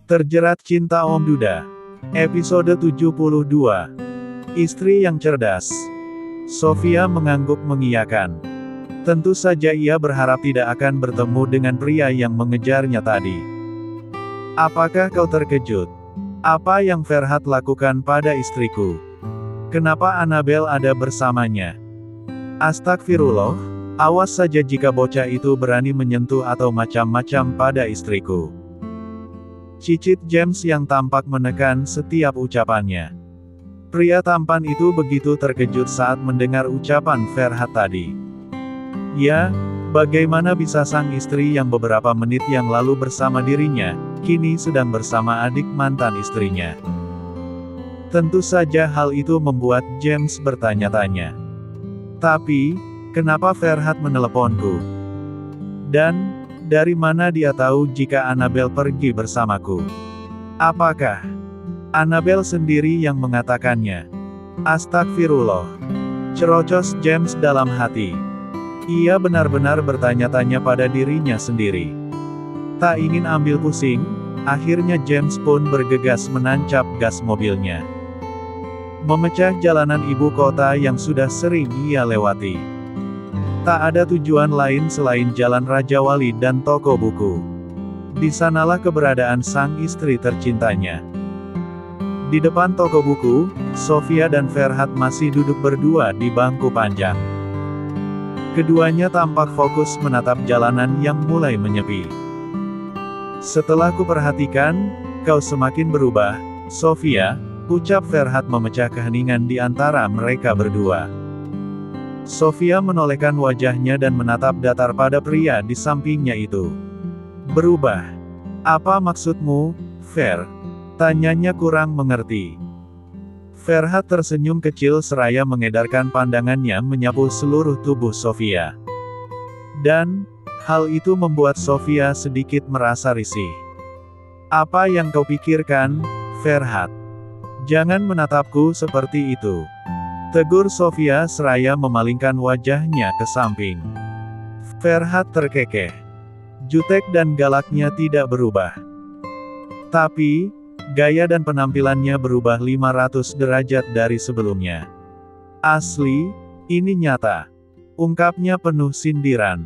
Terjerat Cinta Om Duda. Episode 72. Istri yang cerdas. Sofia mengangguk mengiyakan. Tentu saja ia berharap tidak akan bertemu dengan pria yang mengejarnya tadi. Apakah kau terkejut? Apa yang Ferhat lakukan pada istriku? Kenapa Annabel ada bersamanya? Astagfirullah, awas saja jika bocah itu berani menyentuh atau macam-macam pada istriku. Cicit James yang tampak menekan setiap ucapannya. Pria tampan itu begitu terkejut saat mendengar ucapan Ferhat tadi. Ya, bagaimana bisa sang istri yang beberapa menit yang lalu bersama dirinya, kini sedang bersama adik mantan istrinya? Tentu saja hal itu membuat James bertanya-tanya. Tapi, kenapa Ferhat meneleponku? Dan, dari mana dia tahu jika Annabel pergi bersamaku? Apakah Annabel sendiri yang mengatakannya? Astagfirullah. Cerocos James dalam hati. Ia benar-benar bertanya-tanya pada dirinya sendiri. Tak ingin ambil pusing, akhirnya James pun bergegas menancap gas mobilnya. Memecah jalanan ibu kota yang sudah sering ia lewati. Tak ada tujuan lain selain Jalan Raja Wali dan toko buku. Di sanalah keberadaan sang istri tercintanya. Di depan toko buku, Sofia dan Ferhat masih duduk berdua di bangku panjang. Keduanya tampak fokus menatap jalanan yang mulai menyepi. Setelah kuperhatikan, kau semakin berubah, Sofia, ucap Ferhat memecah keheningan di antara mereka berdua. Sofia menolehkan wajahnya dan menatap datar pada pria di sampingnya itu. Berubah? Apa maksudmu, Fer? Tanyanya kurang mengerti. Ferhat tersenyum kecil seraya mengedarkan pandangannya menyapu seluruh tubuh Sofia. Dan, hal itu membuat Sofia sedikit merasa risih. Apa yang kau pikirkan, Ferhat? Jangan menatapku seperti itu. Tegur Sofia seraya memalingkan wajahnya ke samping. Ferhat terkekeh. Jutek dan galaknya tidak berubah. Tapi, gaya dan penampilannya berubah 500 derajat dari sebelumnya. Asli, ini nyata. Ungkapnya penuh sindiran.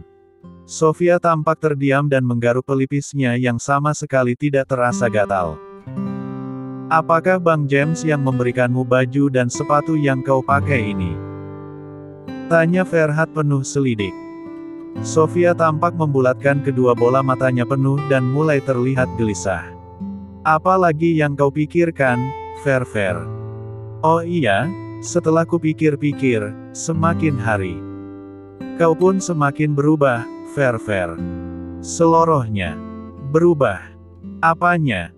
Sofia tampak terdiam dan menggaruk pelipisnya yang sama sekali tidak terasa gatal. Apakah Bang James yang memberikanmu baju dan sepatu yang kau pakai ini? Tanya Ferhat penuh selidik. Sofia tampak membulatkan kedua bola matanya penuh dan mulai terlihat gelisah. Apalagi yang kau pikirkan, Fer? Oh iya, setelah kupikir-pikir, semakin hari kau pun semakin berubah, Fer. Seluruhnya. Berubah. Apanya?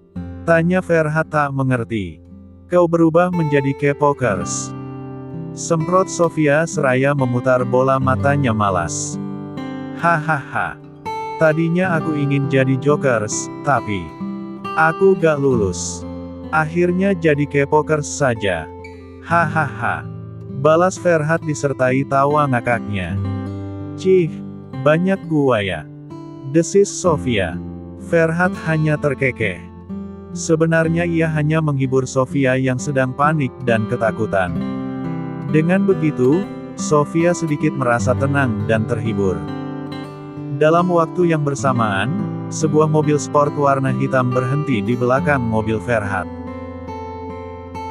Tanya Ferhat tak mengerti. Kau berubah menjadi K-Pokers. Semprot Sofia seraya memutar bola matanya malas. Hahaha. Tadinya aku ingin jadi Jokers, tapi aku gak lulus. Akhirnya jadi K-Pokers saja. Hahaha. Balas Ferhat disertai tawa ngakaknya. Cih, banyak gua ya. Desis Sofia. Ferhat hanya terkekeh. Sebenarnya ia hanya menghibur Sofia yang sedang panik dan ketakutan. Dengan begitu, Sofia sedikit merasa tenang dan terhibur. Dalam waktu yang bersamaan, sebuah mobil sport warna hitam berhenti di belakang mobil Ferhat.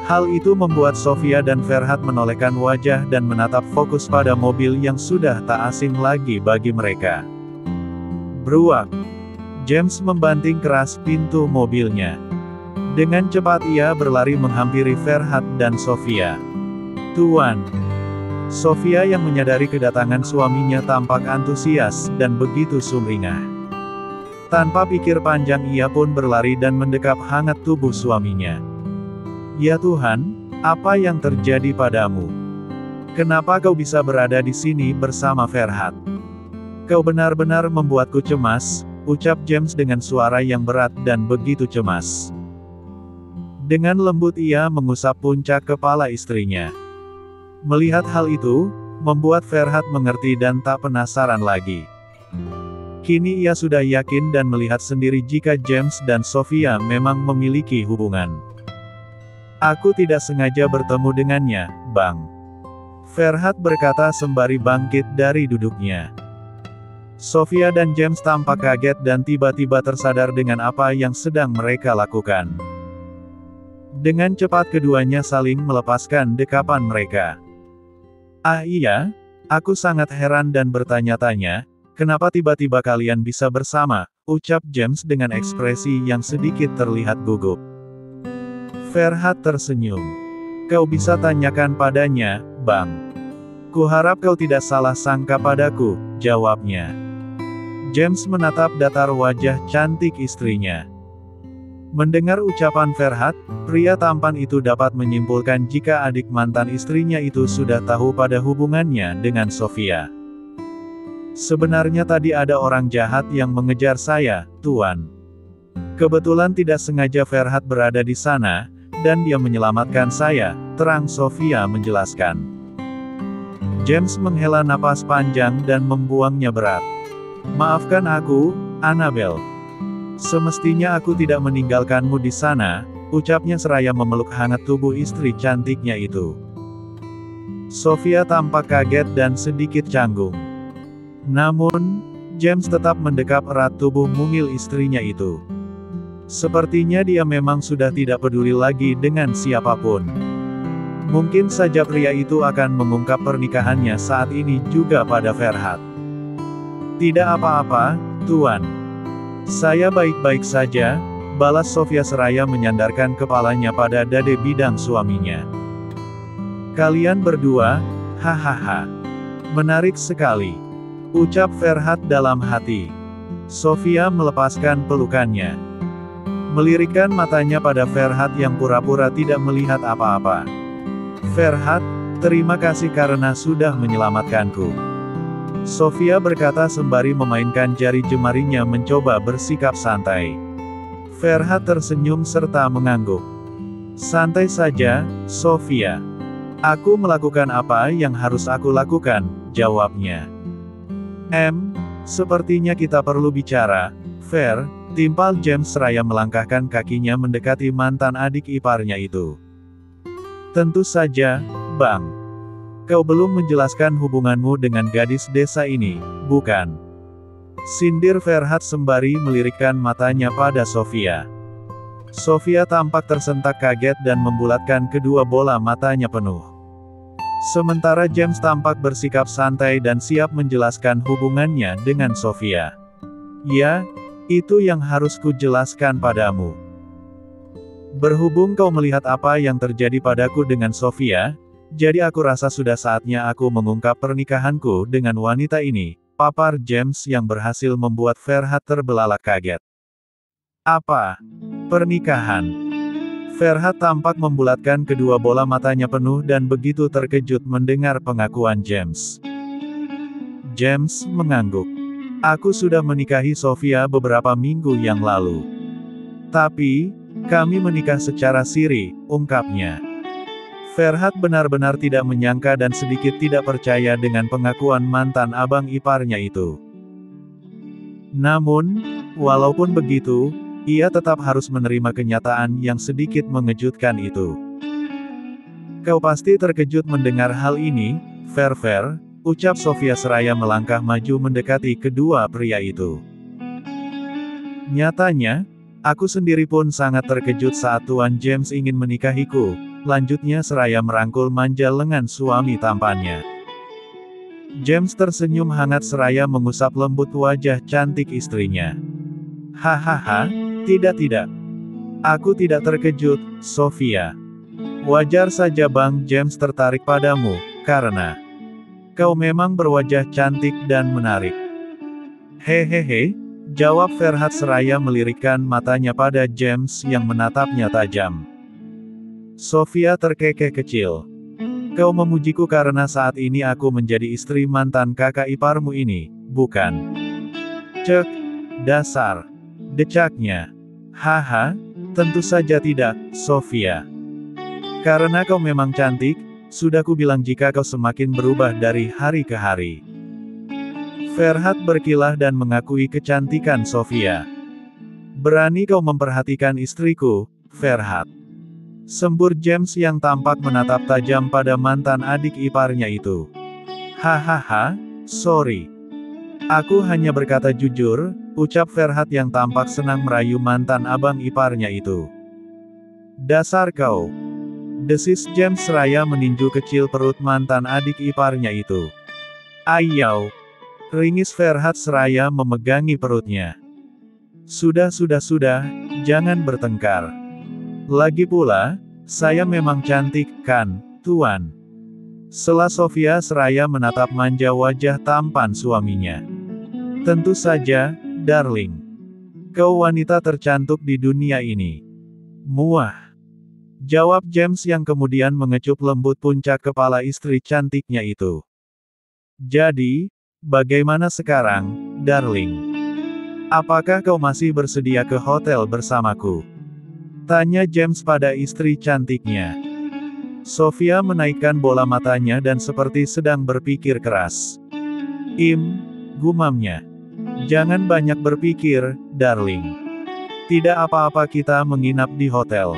Hal itu membuat Sofia dan Ferhat menolehkan wajah dan menatap fokus pada mobil yang sudah tak asing lagi bagi mereka. Bruak. James membanting keras pintu mobilnya. Dengan cepat ia berlari menghampiri Ferhat dan Sofia. Tuan. Sofia yang menyadari kedatangan suaminya tampak antusias dan begitu sumringah. Tanpa pikir panjang ia pun berlari dan mendekap hangat tubuh suaminya. Ya Tuhan, apa yang terjadi padamu? Kenapa kau bisa berada di sini bersama Ferhat? Kau benar-benar membuatku cemas, ucap James dengan suara yang berat dan begitu cemas. Dengan lembut ia mengusap puncak kepala istrinya. Melihat hal itu, membuat Ferhat mengerti dan tak penasaran lagi. Kini ia sudah yakin dan melihat sendiri jika James dan Sofia memang memiliki hubungan. Aku tidak sengaja bertemu dengannya, Bang. Ferhat berkata sembari bangkit dari duduknya. Sofia dan James tampak kaget dan tiba-tiba tersadar dengan apa yang sedang mereka lakukan. Dengan cepat keduanya saling melepaskan dekapan mereka. Ah iya, aku sangat heran dan bertanya-tanya, kenapa tiba-tiba kalian bisa bersama, ucap James dengan ekspresi yang sedikit terlihat gugup. Ferhat tersenyum. Kau bisa tanyakan padanya, Bang. Kuharap kau tidak salah sangka padaku, jawabnya. James menatap datar wajah cantik istrinya. Mendengar ucapan Ferhat, pria tampan itu dapat menyimpulkan jika adik mantan istrinya itu sudah tahu pada hubungannya dengan Sofia. Sebenarnya tadi ada orang jahat yang mengejar saya, Tuan. Kebetulan tidak sengaja Ferhat berada di sana, dan dia menyelamatkan saya, terang Sofia menjelaskan. James menghela napas panjang dan membuangnya berat. Maafkan aku, Annabel. Semestinya aku tidak meninggalkanmu di sana, ucapnya seraya memeluk hangat tubuh istri cantiknya itu. Sofia tampak kaget dan sedikit canggung. Namun, James tetap mendekap erat tubuh mungil istrinya itu. Sepertinya dia memang sudah tidak peduli lagi dengan siapapun. Mungkin saja pria itu akan mengungkap pernikahannya saat ini juga pada Ferhat. Tidak apa-apa, Tuan. Saya baik-baik saja, balas Sofia seraya menyandarkan kepalanya pada dada bidang suaminya. Kalian berdua, hahaha. Menarik sekali, ucap Ferhat dalam hati. Sofia melepaskan pelukannya. Melirikkan matanya pada Ferhat yang pura-pura tidak melihat apa-apa. Ferhat, terima kasih karena sudah menyelamatkanku. Sofia berkata sembari memainkan jari jemarinya mencoba bersikap santai. Ferhat tersenyum serta mengangguk. Santai saja, Sofia. Aku melakukan apa yang harus aku lakukan, jawabnya. Sepertinya kita perlu bicara, Fer, timpal James seraya melangkahkan kakinya mendekati mantan adik iparnya itu. Tentu saja, Bang. Kau belum menjelaskan hubunganmu dengan gadis desa ini, bukan? Sindir Ferhat sembari melirikkan matanya pada Sofia. Sofia tampak tersentak kaget dan membulatkan kedua bola matanya penuh. Sementara James tampak bersikap santai dan siap menjelaskan hubungannya dengan Sofia. Ya, itu yang harus kujelaskan padamu. Berhubung kau melihat apa yang terjadi padaku dengan Sofia, jadi aku rasa sudah saatnya aku mengungkap pernikahanku dengan wanita ini, papar James yang berhasil membuat Ferhat terbelalak kaget. Apa? Pernikahan? Ferhat tampak membulatkan kedua bola matanya penuh dan begitu terkejut mendengar pengakuan James. James mengangguk. Aku sudah menikahi Sofia beberapa minggu yang lalu. Tapi, kami menikah secara siri, ungkapnya. Ferhat benar-benar tidak menyangka dan sedikit tidak percaya dengan pengakuan mantan abang iparnya itu. Namun, walaupun begitu, ia tetap harus menerima kenyataan yang sedikit mengejutkan itu. Kau pasti terkejut mendengar hal ini, Fer, ucap Sofia seraya melangkah maju mendekati kedua pria itu. Nyatanya, aku sendiri pun sangat terkejut saat Tuan James ingin menikahiku, lanjutnya seraya merangkul manja lengan suami tampannya. James tersenyum hangat seraya mengusap lembut wajah cantik istrinya. Hahaha, tidak. Aku tidak terkejut, Sofia. Wajar saja Bang James tertarik padamu, karena kau memang berwajah cantik dan menarik. Hehehe, jawab Ferhat seraya melirikkan matanya pada James yang menatapnya tajam. Sofia terkekeh kecil. Kau memujiku karena saat ini aku menjadi istri mantan kakak iparmu ini, bukan? Cek, dasar. Decaknya. Haha, tentu saja tidak, Sofia. Karena kau memang cantik, sudah ku bilang jika kau semakin berubah dari hari ke hari. Ferhat berkilah dan mengakui kecantikan Sofia. Berani kau memperhatikan istriku, Ferhat. Sembur James yang tampak menatap tajam pada mantan adik iparnya itu. Hahaha, sorry. Aku hanya berkata jujur, ucap Ferhat yang tampak senang merayu mantan abang iparnya itu. Dasar kau. Desis James seraya meninju kecil perut mantan adik iparnya itu. Ayau. Ringis Ferhat seraya memegangi perutnya. Sudah, jangan bertengkar. Lagi pula, saya memang cantik, kan, Tuan? Sela Sofia seraya menatap manja wajah tampan suaminya. Tentu saja, darling. Kau wanita tercantik di dunia ini. Muah. Jawab James yang kemudian mengecup lembut puncak kepala istri cantiknya itu. Jadi, bagaimana sekarang, darling? Apakah kau masih bersedia ke hotel bersamaku? Tanya James pada istri cantiknya. Sofia menaikkan bola matanya dan seperti sedang berpikir keras. Gumamnya. Jangan banyak berpikir, darling. Tidak apa-apa kita menginap di hotel.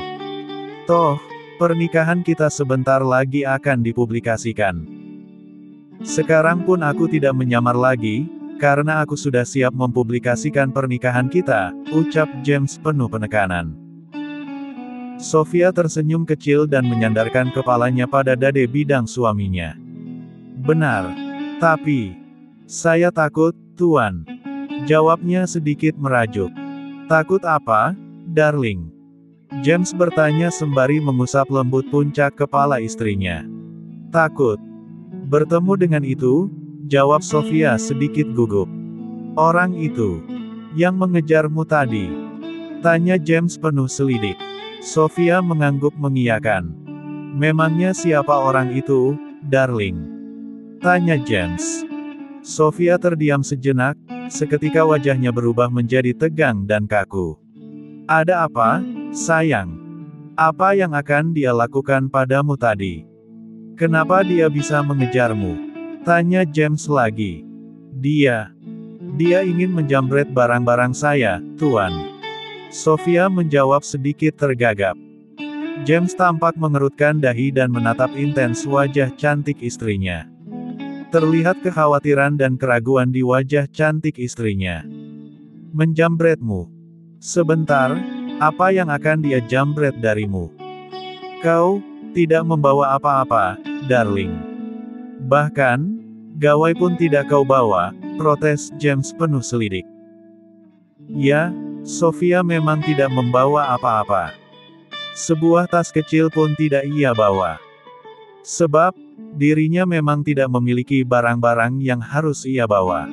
Toh, pernikahan kita sebentar lagi akan dipublikasikan. Sekarang pun aku tidak menyamar lagi, karena aku sudah siap mempublikasikan pernikahan kita, ucap James penuh penekanan. Sofia tersenyum kecil dan menyandarkan kepalanya pada dada bidang suaminya. Benar. Tapi, saya takut, Tuan. Jawabnya sedikit merajuk. Takut apa, darling? James bertanya sembari mengusap lembut puncak kepala istrinya. Takut. Bertemu dengan itu, jawab Sofia sedikit gugup. Orang itu, yang mengejarmu tadi? Tanya James penuh selidik. Sofia mengangguk mengiyakan. Memangnya siapa orang itu, darling? Tanya James. Sofia terdiam sejenak, seketika wajahnya berubah menjadi tegang dan kaku. Ada apa, sayang? Apa yang akan dia lakukan padamu tadi? Kenapa dia bisa mengejarmu? Tanya James lagi. Dia ingin menjamret barang-barang saya, Tuan. Sofia menjawab sedikit tergagap. James tampak mengerutkan dahi dan menatap intens wajah cantik istrinya. Terlihat kekhawatiran dan keraguan di wajah cantik istrinya. Menjamretmu? Sebentar, apa yang akan dia jambret darimu? Kau tidak membawa apa-apa, darling. Bahkan, gawai pun tidak kau bawa, protes James penuh selidik. Ya, Sofia memang tidak membawa apa-apa. Sebuah tas kecil pun tidak ia bawa. Sebab, dirinya memang tidak memiliki barang-barang yang harus ia bawa.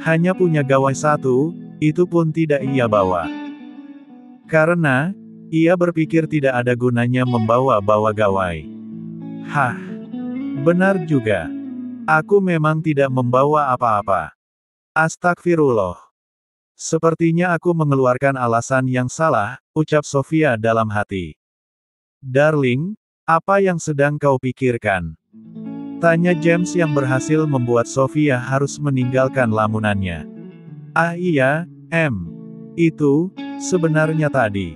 Hanya punya gawai satu, itu pun tidak ia bawa. Karena, ia berpikir tidak ada gunanya membawa-bawa gawai. Hah, benar juga. Aku memang tidak membawa apa-apa. Astagfirullah. Sepertinya aku mengeluarkan alasan yang salah, ucap Sofia dalam hati. Darling, apa yang sedang kau pikirkan? Tanya James yang berhasil membuat Sofia harus meninggalkan lamunannya. Ah iya, itu, sebenarnya tadi.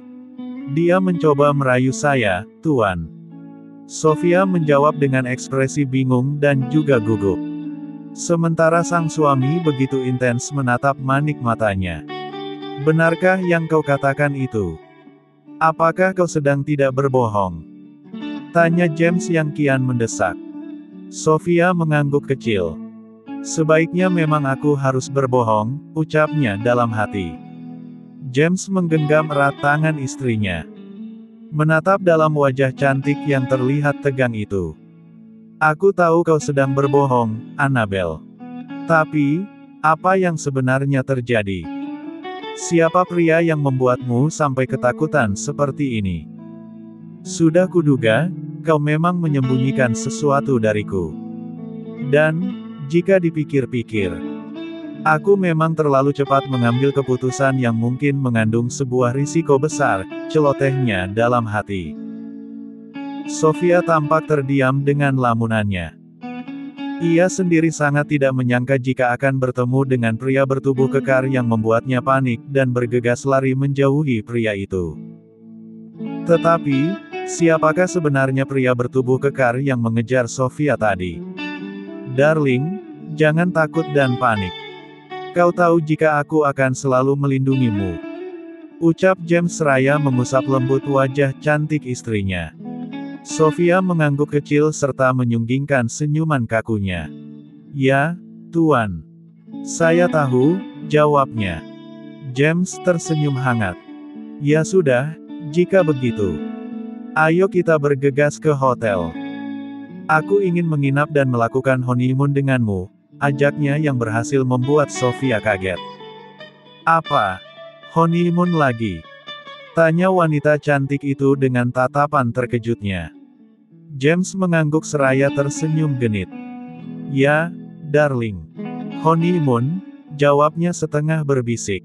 Dia mencoba merayu saya, Tuan. Sofia menjawab dengan ekspresi bingung dan juga gugup. Sementara sang suami begitu intens menatap manik matanya. Benarkah yang kau katakan itu? Apakah kau sedang tidak berbohong? Tanya James yang kian mendesak. Sofia mengangguk kecil. Sebaiknya memang aku harus berbohong, ucapnya dalam hati. James menggenggam erat tangan istrinya. Menatap dalam wajah cantik yang terlihat tegang itu. Aku tahu kau sedang berbohong, Annabel. Tapi, apa yang sebenarnya terjadi? Siapa pria yang membuatmu sampai ketakutan seperti ini? Sudah kuduga, kau memang menyembunyikan sesuatu dariku. Dan, jika dipikir-pikir, aku memang terlalu cepat mengambil keputusan yang mungkin mengandung sebuah risiko besar, celotehnya dalam hati. Sofia tampak terdiam dengan lamunannya. Ia sendiri sangat tidak menyangka jika akan bertemu dengan pria bertubuh kekar yang membuatnya panik dan bergegas lari menjauhi pria itu. Tetapi, siapakah sebenarnya pria bertubuh kekar yang mengejar Sofia tadi? Darling, jangan takut dan panik. Kau tahu jika aku akan selalu melindungimu. Ucap James seraya mengusap lembut wajah cantik istrinya. Sofia mengangguk kecil serta menyunggingkan senyuman kakunya. Ya, Tuan. Saya tahu, jawabnya. James tersenyum hangat. Ya sudah, jika begitu. Ayo kita bergegas ke hotel. Aku ingin menginap dan melakukan honeymoon denganmu, ajaknya yang berhasil membuat Sofia kaget. Apa? Honeymoon lagi? Tanya wanita cantik itu dengan tatapan terkejutnya. James mengangguk seraya tersenyum genit. Ya, darling. Honeymoon, jawabnya setengah berbisik.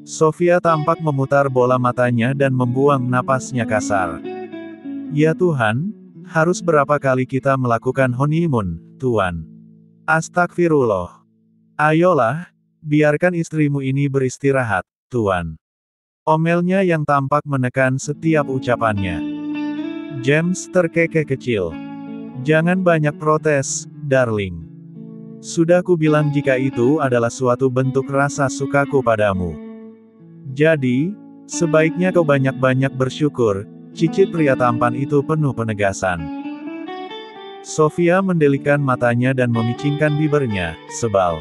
Sofia tampak memutar bola matanya dan membuang napasnya kasar. Ya Tuhan, harus berapa kali kita melakukan honeymoon, Tuan? Astagfirullah. Ayolah, biarkan istrimu ini beristirahat, Tuan. Omelnya yang tampak menekan setiap ucapannya. James terkekeh kecil. Jangan banyak protes, darling. Sudah kubilang jika itu adalah suatu bentuk rasa sukaku padamu. Jadi, sebaiknya kau banyak-banyak bersyukur, cicit pria tampan itu penuh penegasan. Sofia mendelikan matanya dan memicingkan bibirnya, sebal.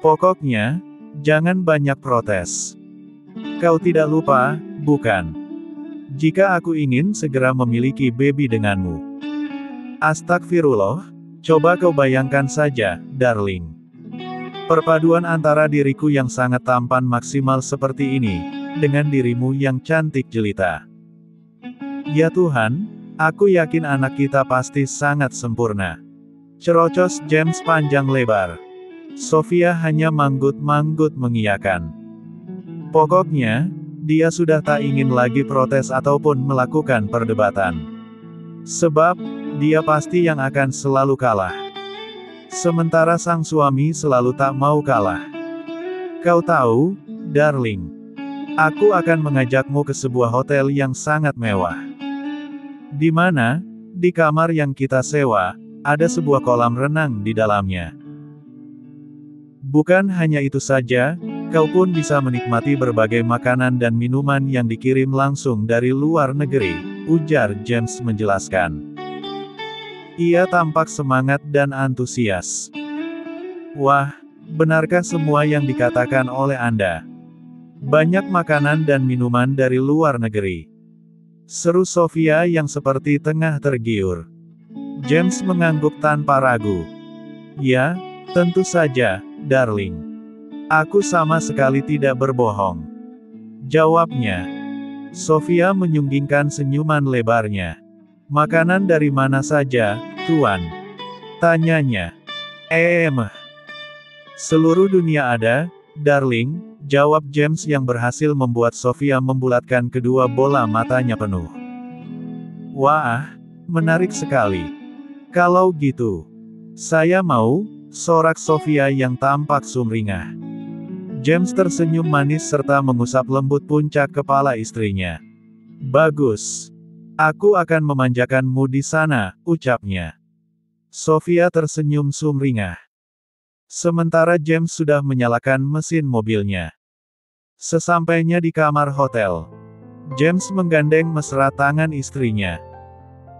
Pokoknya, jangan banyak protes. Kau tidak lupa, bukan? Jika aku ingin segera memiliki baby denganmu. Astagfirullah, coba kau bayangkan saja, darling. Perpaduan antara diriku yang sangat tampan maksimal seperti ini, dengan dirimu yang cantik jelita. Ya Tuhan, aku yakin anak kita pasti sangat sempurna. Cerocos James panjang lebar. Sofia hanya manggut-manggut mengiyakan. Pokoknya, dia sudah tak ingin lagi protes ataupun melakukan perdebatan. Sebab, dia pasti yang akan selalu kalah. Sementara sang suami selalu tak mau kalah. Kau tahu, darling. Aku akan mengajakmu ke sebuah hotel yang sangat mewah. Di mana, di kamar yang kita sewa, ada sebuah kolam renang di dalamnya. Bukan hanya itu saja, kau pun bisa menikmati berbagai makanan dan minuman yang dikirim langsung dari luar negeri, ujar James menjelaskan. Ia tampak semangat dan antusias. Wah, benarkah semua yang dikatakan oleh Anda? Banyak makanan dan minuman dari luar negeri. Seru Sofia yang seperti tengah tergiur. James mengangguk tanpa ragu. Ya, tentu saja, darling. Aku sama sekali tidak berbohong. Jawabnya. Sofia menyunggingkan senyuman lebarnya. Makanan dari mana saja, Tuan? Tanyanya. Seluruh dunia ada, darling, jawab James yang berhasil membuat Sofia membulatkan kedua bola matanya penuh. Wah, menarik sekali. Kalau gitu, saya mau, sorak Sofia yang tampak sumringah. James tersenyum manis serta mengusap lembut puncak kepala istrinya. Bagus. Aku akan memanjakanmu di sana, ucapnya. Sofia tersenyum sumringah. Sementara James sudah menyalakan mesin mobilnya. Sesampainya di kamar hotel, James menggandeng mesra tangan istrinya.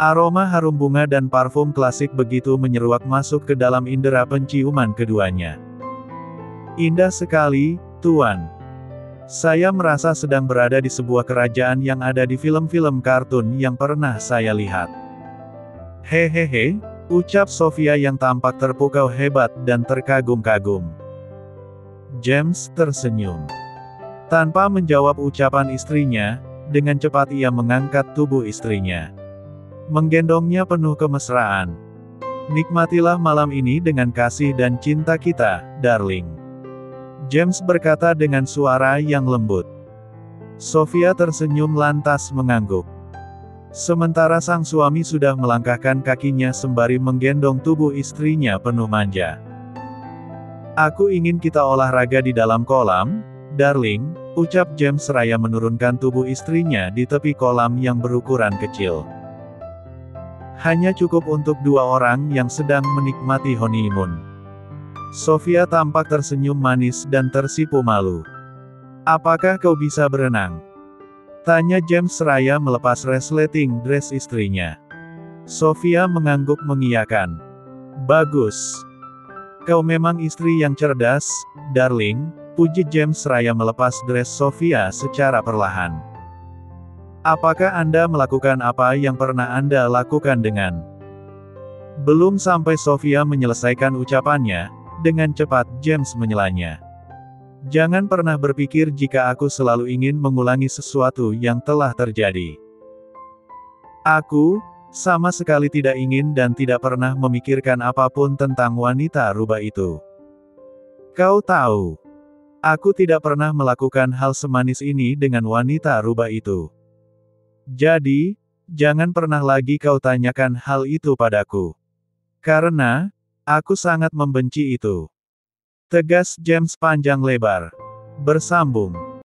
Aroma harum bunga dan parfum klasik begitu menyeruak masuk ke dalam indera penciuman keduanya. Indah sekali, Tuan. Saya merasa sedang berada di sebuah kerajaan yang ada di film-film kartun yang pernah saya lihat. Hehehe, ucap Sofia yang tampak terpukau hebat dan terkagum-kagum. James tersenyum. Tanpa menjawab ucapan istrinya, dengan cepat ia mengangkat tubuh istrinya. Menggendongnya penuh kemesraan. Nikmatilah malam ini dengan kasih dan cinta kita, darling. James berkata dengan suara yang lembut. Sofia tersenyum lantas mengangguk. Sementara sang suami sudah melangkahkan kakinya sembari menggendong tubuh istrinya penuh manja. Aku ingin kita olahraga di dalam kolam, darling, ucap James seraya menurunkan tubuh istrinya di tepi kolam yang berukuran kecil. Hanya cukup untuk 2 orang yang sedang menikmati honeymoon. Sofia tampak tersenyum manis dan tersipu malu. Apakah kau bisa berenang? Tanya James seraya melepas resleting dress istrinya. Sofia mengangguk mengiyakan. Bagus. Kau memang istri yang cerdas, darling, puji James seraya melepas dress Sofia secara perlahan. Apakah Anda melakukan apa yang pernah Anda lakukan dengan? Belum sampai Sofia menyelesaikan ucapannya, dengan cepat James menyelanya. Jangan pernah berpikir jika aku selalu ingin mengulangi sesuatu yang telah terjadi. Aku, sama sekali tidak ingin dan tidak pernah memikirkan apapun tentang wanita rubah itu. Kau tahu, aku tidak pernah melakukan hal semanis ini dengan wanita rubah itu. Jadi, jangan pernah lagi kau tanyakan hal itu padaku. Karena, aku sangat membenci itu. Tegas James panjang lebar. Bersambung.